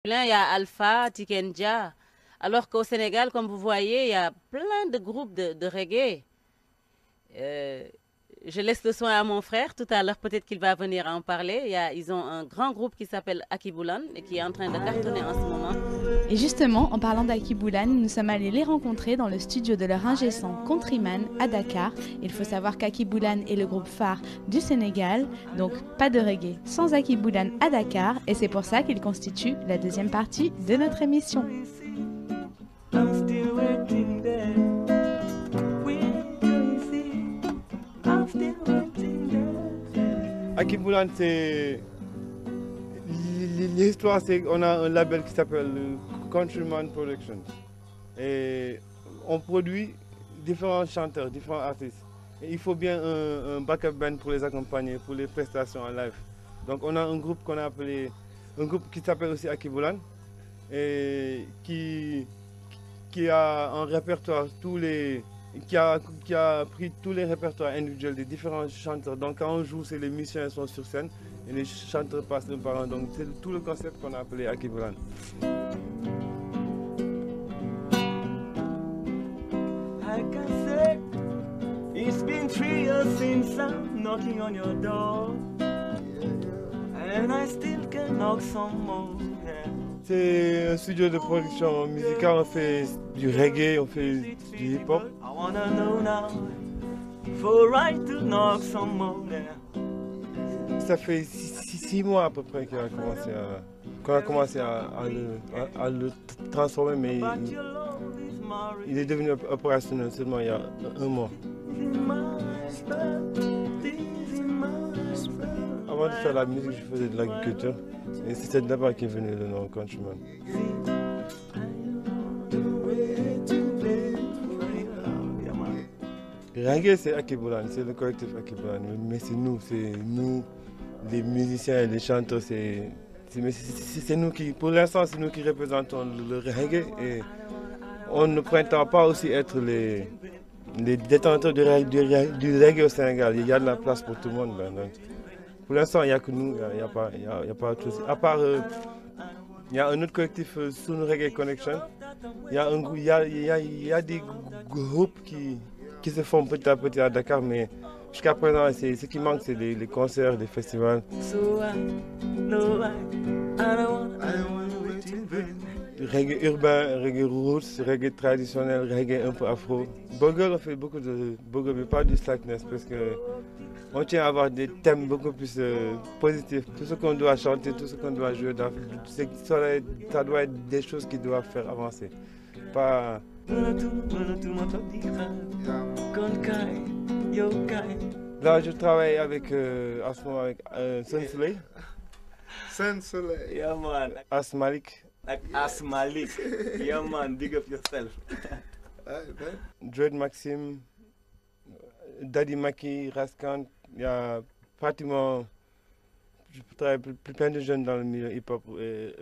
Il y a Alpha, Tikenja. Alors qu'au Sénégal, comme vous voyez, il y a plein de groupes de reggae. Euh, je laisse le soin à mon frère. Tout à l'heure, peut-être qu'il va venir en parler. Ils ont un grand groupe qui s'appelle Akiboulan et qui est en train de cartonner en ce moment. Et justement, en parlant d'Akiboulan, nous sommes allés les rencontrer dans le studio de leur ingé son Countryman à Dakar. Il faut savoir qu'Akiboulan est le groupe phare du Sénégal, donc pas de reggae sans Akiboulan à Dakar, et c'est pour ça qu'il constitue la deuxième partie de notre émission. Akiboulan, c'est l'histoire, c'est qu'on a un label qui s'appelle Countryman Productions et on produit différents chanteurs, différents artistes. Et il faut bien un backup band pour les accompagner, pour les prestations en live. Donc on a un groupe qu'on a appelé, un groupe qui s'appelle aussi Akiboulan et qui a un répertoire qui a pris tous les répertoires individuels des différents chanteurs. Donc quand on joue, c'est les musiciens sont sur scène et les chanteurs passent un par un. Donc c'est tout le concept qu'on a appelé Akiboulan. Like I said, it's been 3 years since I'm knocking on your door, and I still can knock some more. Yeah. C'est un studio de production musicale, on fait du reggae, on fait du hip-hop. I wanna know now, for right to knock some more. Yeah. Ça fait 6 mois à peu près qu'on a commencé à le transformer, mais il est devenu opérationnel seulement il y a 1 mois. Avant de faire la musique, je faisais de l'agriculture. Et c'est d'abord qui est venu le nom Countryman. Reggae, c'est Akiboulan, c'est le collectif Akiboulan. Mais c'est nous, les musiciens et les chanteurs, c'est nous qui, pour l'instant, c'est nous qui représentons le reggae. Et on ne prétend pas aussi être les détenteurs du reggae au Sénégal. Il y a de la place pour tout le monde. Ben, donc. Pour l'instant, il n'y a que nous, il n'y a pas autre chose. À part, il y a un autre collectif, Sun Reggae Connection. Il y a des groupes qui se font petit à petit à Dakar, mais jusqu'à présent, ce qui manque, c'est les concerts, les festivals. Reggae urbain, reggae roots, reggae traditionnel, reggae un peu afro. Bogle, on fait beaucoup de bogle, mais pas du slackness, parce que on tient à avoir des thèmes beaucoup plus positifs. Tout ce qu'on doit chanter, tout ce qu'on doit jouer, ça doit être des choses qui doivent faire avancer. Pas... Là, je travaille avec, en ce moment avec Sun Soleil. Sun Soleil. Yeah, man. Asmalik. Like Asmalik. Yeah, man. Big up yourself. Dread Maxime, Daddy Maki, Raskan. Il y a pratiquement plein de jeunes dans le milieu hip-hop et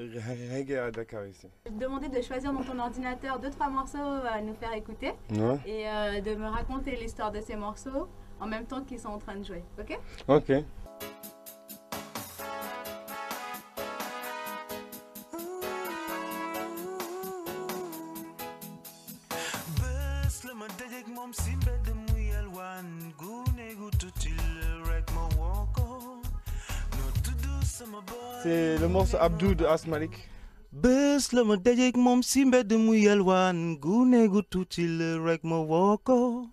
reggae à Dakar ici. Je vais te demander de choisir dans ton ordinateur 2-3 morceaux à nous faire écouter et de me raconter l'histoire de ces morceaux en même temps qu'ils sont en train de jouer, ok? Ok. C'est le morceau Abdou de Asmalik. Bés la ma dajeek moom si mbedd mu yalwaan gune gu tuuti la rek ma woo ko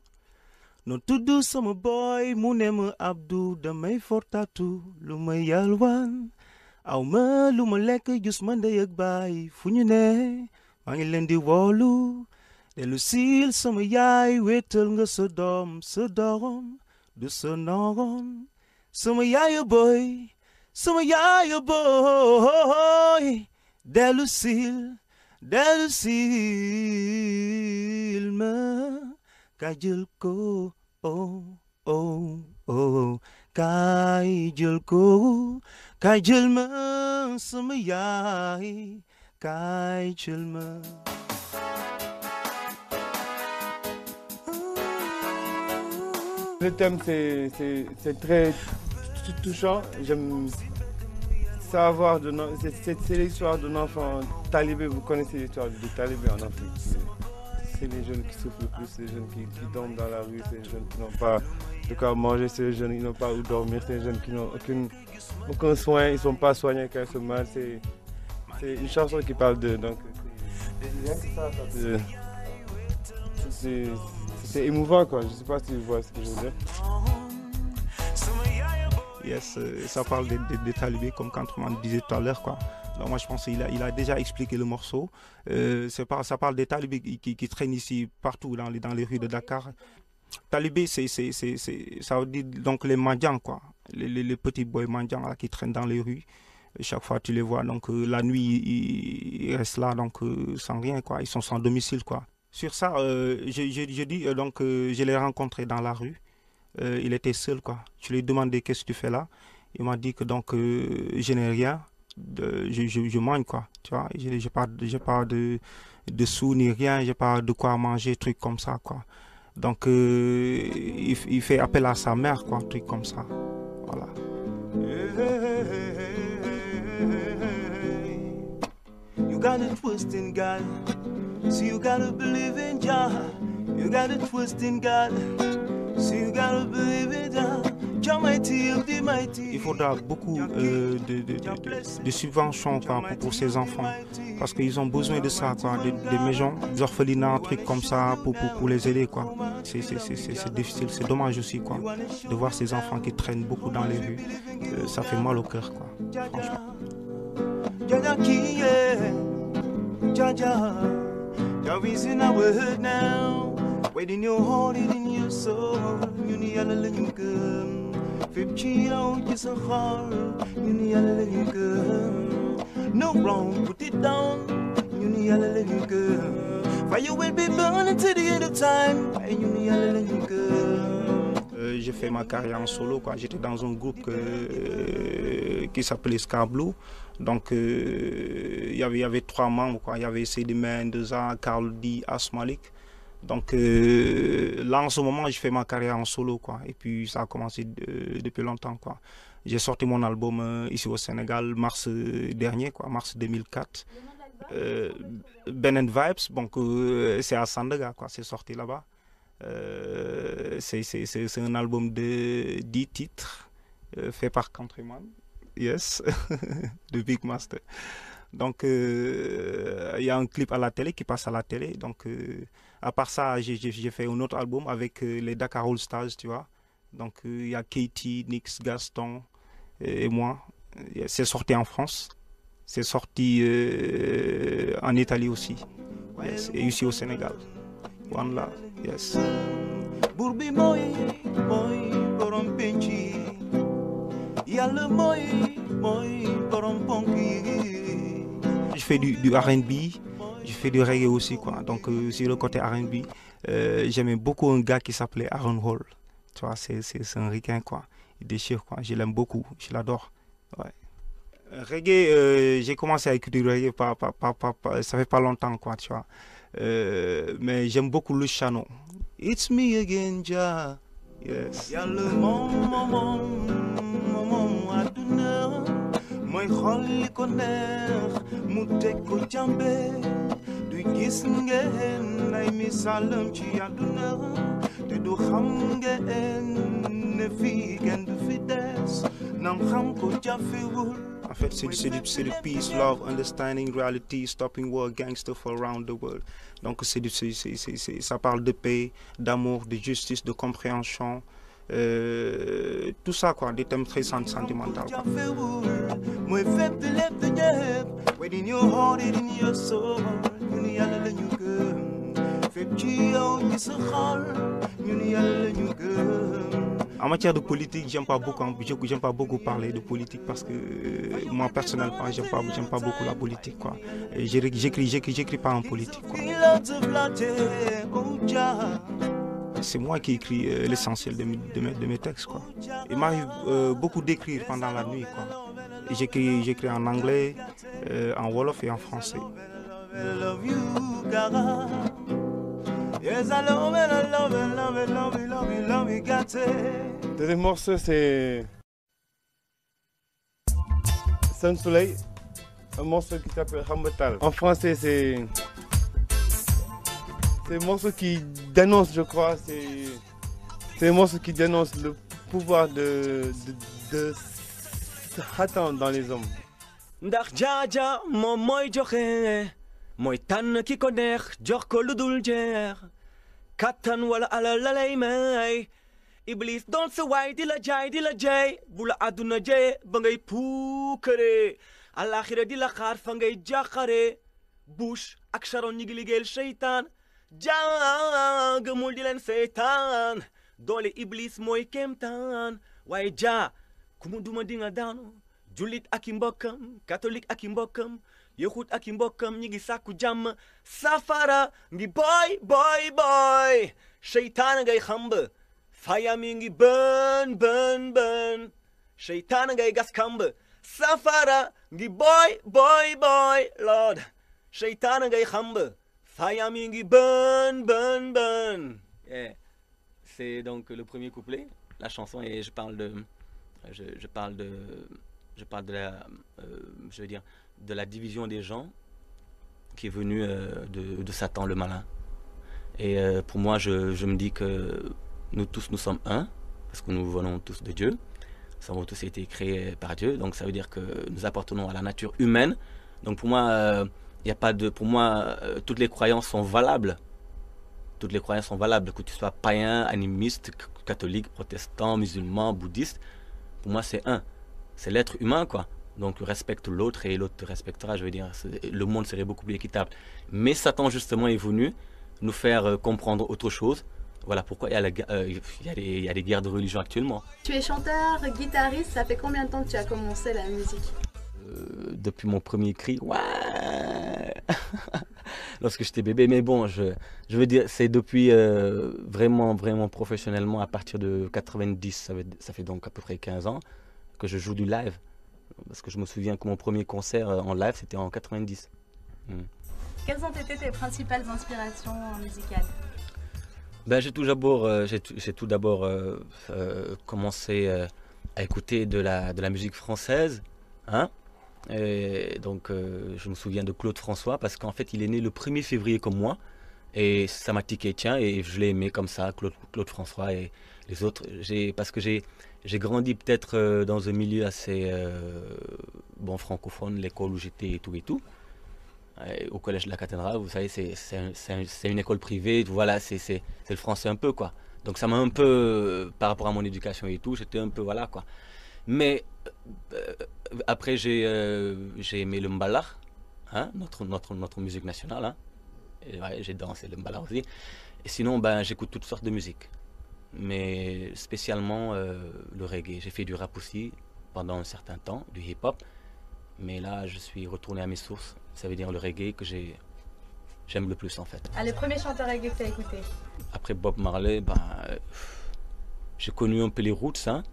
no tudd sama boy mu ne ma Abdou damay fortaatu lu ma yalwaan aw ma lu ma lekk jus ma ndey ak baay fu ñu ne maa ngi leen di woolu dellu siil sama yaay wéetal nga sa doom du sa noon sama yaayu boy sama yaayu boy dellu siil ma kaay jël ko kaay jël ko kaay jël ma sama yaay kaay jël ma. Le thème c'est très touchant. savoir c'est l'histoire d'un enfant talibé. Vous connaissez l'histoire des talibés en Afrique. C'est les jeunes qui souffrent le plus, c'est les jeunes qui dorment dans la rue, c'est les jeunes qui n'ont pas de quoi manger, c'est les jeunes qui n'ont pas où dormir, c'est les jeunes qui n'ont aucun soin, ils ne sont pas soignés quand ils sont malades. C'est une chanson qui parle d'eux. Donc c'est émouvant, quoi. Je ne sais pas si vous voyez ce que je veux dire. Yes, ça parle des talibés, comme Countryman disait tout à l'heure, quoi. Donc moi je pense qu'il a déjà expliqué le morceau. Ça parle des talibés qui traînent ici partout dans les rues de Dakar. Talibé, ça veut dire donc les mendiants, quoi. Les petits boys mendiants là, qui traînent dans les rues. Chaque fois tu les vois, donc la nuit ils restent là donc sans rien, quoi. Ils sont sans domicile, quoi. Sur ça, je dis donc je l'ai rencontré dans la rue. Il était seul, quoi. Je lui ai demandé qu'est-ce que tu fais là. Il m'a dit que donc je n'ai rien. Je mange, quoi, tu vois, j'ai pas de sous ni rien, j'ai pas de quoi manger, truc comme ça, quoi. Donc il fait appel à sa mère, quoi, truc comme ça, voilà. You got a twist in God, so you gotta believe in God. You got a twist in God, so you gotta believe in God. Il faudra beaucoup de subventions, quoi, pour ces enfants, parce qu'ils ont besoin de ça, quoi, des maisons, des orphelinats, trucs comme ça pour les aider, quoi. C'est difficile, c'est dommage aussi, quoi, de voir ces enfants qui traînent beaucoup dans les rues. Ça fait mal au cœur, quoi, franchement. No wrong, put it down. Fire will be burning to the end of time. J'ai fait ma carrière en solo, quoi. J'étais dans un groupe qui s'appelait Scarblue. Donc il y avait 3 membres, quoi. Il y avait Sidi Mendoza, Karl D, Asmalik. Donc là en ce moment je fais ma carrière en solo, quoi, et puis ça a commencé depuis longtemps, quoi. J'ai sorti mon album ici au Sénégal mars dernier, quoi, mars 2004. Ben and Vibes, donc c'est à Sandaga, quoi, c'est sorti là-bas. C'est un album de 10 titres fait par Countryman, yes, de Big Master. Donc il y a un clip à la télé qui passe à la télé. Donc à part ça, j'ai fait un autre album avec les Dakar All Stars, tu vois. Donc il y a Katie, Nix, Gaston et moi. C'est sorti en France, c'est sorti en Italie aussi, yes, et ici au Sénégal. One Love, yes. Je fais du R&B, je fais du reggae aussi, quoi. Donc sur le côté R&B, j'aimais beaucoup un gars qui s'appelait Aaron Hall. Tu vois, c'est un ricain, quoi. Il déchire, quoi. Je l'aime beaucoup, je l'adore. Ouais. Reggae, j'ai commencé à écouter du reggae, ça fait pas longtemps, quoi, tu vois. Mais j'aime beaucoup le Chano. It's me again, Jah. Yes. Mooy xol li ko neex mu teg ko jàmbe du gis ngeen ay misaalam ci àdduna te du xam ngeen ne fii kenn du fi des nam xam ko jafewul. En fait, c'est du peace, love, understanding, reality, stopping war, gangster for around the world. Donc ça parle de paix, d'amour, de justice, de compréhension. Tout ça, quoi, des thèmes très sentimentaux, quoi. En matière de politique, j'aime pas beaucoup parler de politique parce que moi personnellement, j'aime pas beaucoup la politique, quoi. J'écris pas en politique, quoi. C'est moi qui écris l'essentiel de mes textes, quoi. Il m'arrive beaucoup d'écrire pendant la nuit, quoi. J'écris en anglais, en wolof et en français. Les morceaux, c'est Sun Soleil, un morceau qui s'appelle Hambatal. En français, c'est un morceau qui dénonce, je crois, c'est un morceau qui dénonce le pouvoir de Satan dans les hommes. Ndax jaaja moom mooy joxe mooy tànn ki ko neex jox ko lu dul jeex kattan wala alal la lay may Iblis doon sa waay di la jaay di la jey bu la àdduna jey ba ngay puukare alaxira di la xaar fa ngay jàqare Bush ak Sharon ñi ngi liggéeyal seytaan gëmul di leen seytaan doole Iblis mooy kéemtaan waaye jaa ku mu duma di nga daanu jullit ak i mbokkam catholique ak i mbokkam yahut ak i mbokkam ñi ngi sàkku jàmm safara ngi boy seytaan ngay xamb fayam yi ngi bën seytaan ngay gas kamb safara ngi boy lord seytaan ngay xamb fayam yi ngi bën yeah. C'est donc le premier couplet la chanson et je parle de la, je veux dire, de la division des gens qui est venue de Satan le malin. Et pour moi, je me dis que nous tous, nous sommes un, parce que nous venons tous de Dieu. Nous avons tous été créés par Dieu, donc ça veut dire que nous appartenons à la nature humaine. Donc pour moi, y a pas de, pour moi, toutes les croyances sont valables. Toutes les croyances sont valables, que tu sois païen, animiste, catholique, protestant, musulman, bouddhiste. Pour moi, c'est un. C'est l'être humain, quoi. Donc, respecte l'autre et l'autre te respectera. Je veux dire, le monde serait beaucoup plus équitable. Mais Satan, justement, est venu nous faire comprendre autre chose. Voilà pourquoi il y a des guerres de religion actuellement. Tu es chanteur, guitariste, ça fait combien de temps que tu as commencé la musique? Depuis mon premier cri, ouais lorsque j'étais bébé. Mais bon, je veux dire, c'est depuis vraiment professionnellement à partir de 90, ça fait donc à peu près 15 ans que je joue du live. Parce que je me souviens que mon premier concert en live, c'était en 90. Quelles ont été tes principales inspirations musicales? Ben, j'ai tout d'abord commencé à écouter de la musique française. Hein? Et donc, je me souviens de Claude François parce qu'en fait, il est né le 1er février comme moi. Et ça m'a tiqué, tiens, et je l'ai aimé comme ça, Claude François et les autres. Parce que j'ai grandi peut-être dans un milieu assez francophone, l'école où j'étais et tout. Au collège de la cathédrale, vous savez, c'est une école privée, voilà, c'est le français un peu, quoi. Donc ça m'a un peu, par rapport à mon éducation et tout, j'étais un peu, voilà, quoi. Mais après, j'ai aimé le mbala, hein, notre musique nationale, hein. Ouais, j'ai dansé le mbala aussi. Et sinon, ben, j'écoute toutes sortes de musique, mais spécialement le reggae. J'ai fait du rap aussi pendant un certain temps, du hip-hop, mais là, je suis retourné à mes sources. Ça veut dire le reggae que j'aime le plus en fait. Ah, le premier chanteur reggae que tu as écouté? Après Bob Marley, ben, j'ai connu un peu les roots, hein,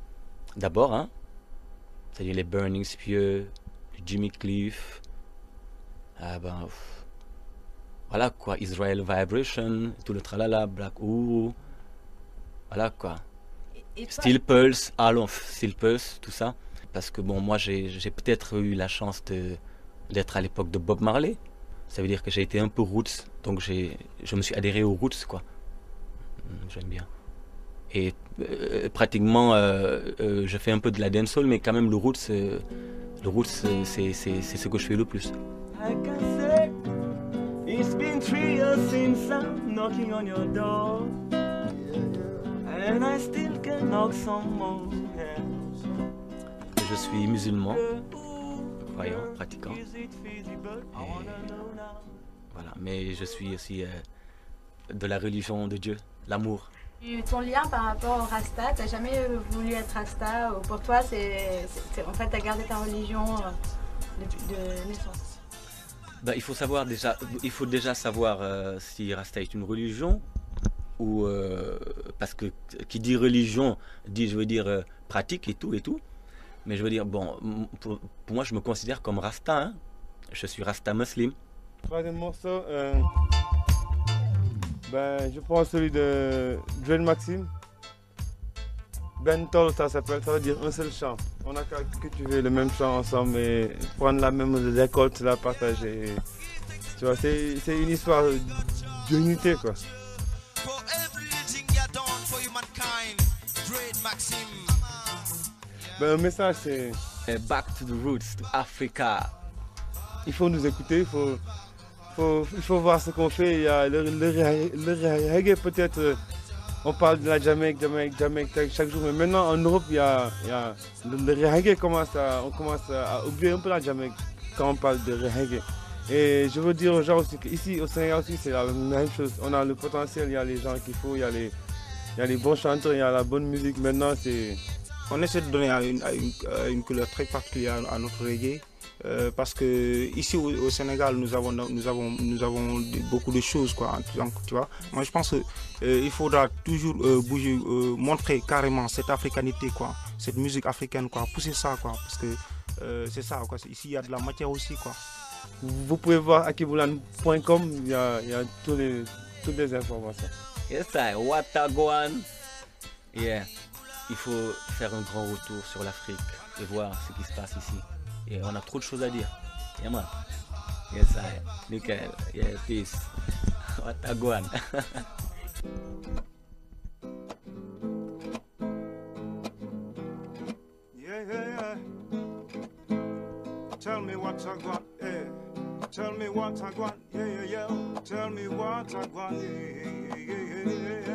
d'abord, hein, c'est-à-dire les Burning Spear, Jimmy Cliff, voilà quoi, Israel Vibration, tout le tralala, Black Uhuru, voilà quoi. Steel Pulse, Steel Pulse, tout ça. Parce que bon, moi j'ai peut-être eu la chance d'être à l'époque de Bob Marley. Ça veut dire que j'ai été un peu roots, donc je me suis adhéré aux roots, quoi. J'aime bien. Et pratiquement, je fais un peu de la dancehall, mais quand même le roots, c'est ce que je fais le plus. It's been 3 years since I'm knocking on your door, and I still can knock some more. Yeah. Je suis musulman, croyant, pratiquant. Et voilà, mais je suis aussi de la religion de Dieu, l'amour. Ton lien par rapport au Rasta, t'as jamais voulu être Rasta, ou pour toi, en fait, t'as gardé ta religion de naissance? Ben, il faut déjà savoir si Rasta est une religion ou parce que qui dit religion dit, je veux dire, pratique et tout. Mais je veux dire, bon, pour moi, je me considère comme Rasta, hein. Je suis Rasta musulman. Troisième morceau, je prends celui de Joel Maxime. Bentol, ça s'appelle, ça veut dire un seul chant. On a qu'à cultiver le même chant ensemble et prendre la même récolte, la partager. Tu vois, c'est une histoire d'unité, quoi. Ben, le message, c'est Back to the roots, to Africa. il faut nous écouter, il faut voir ce qu'on fait. Il y a le reggae, peut-être, on parle de la Jamaïque chaque jour, mais maintenant en Europe, il y a le reggae on commence à oublier un peu la Jamaïque quand on parle de reggae. Et je veux dire aux gens aussi qu'ici au Sénégal aussi, c'est la même chose. On a le potentiel, il y a les gens qu'il faut, il y a les bons chanteurs, il y a la bonne musique. Maintenant, c'est... On essaie de donner une couleur très particulière à notre reggae. Parce que ici au Sénégal nous avons beaucoup de choses, quoi, donc, tu vois. Moi je pense qu'il faudra toujours bouger, montrer carrément cette africanité, quoi, cette musique africaine, quoi, pousser ça, quoi, parce que c'est ça, quoi. Ici il y a de la matière aussi, quoi. Vous pouvez voir akiboulan.com, il y a toutes les informations. Yes, I Watagwan. Yeah. Il faut faire un grand retour sur l'Afrique et voir ce qui se passe ici. Et on a trop de choses à dire. Yeah, man. Yes, I. Nickel. Yeah, peace. Watagwan. Yeah. Tell me what I got, yeah. Tell me what I got, yeah. Tell me what I got, yeah.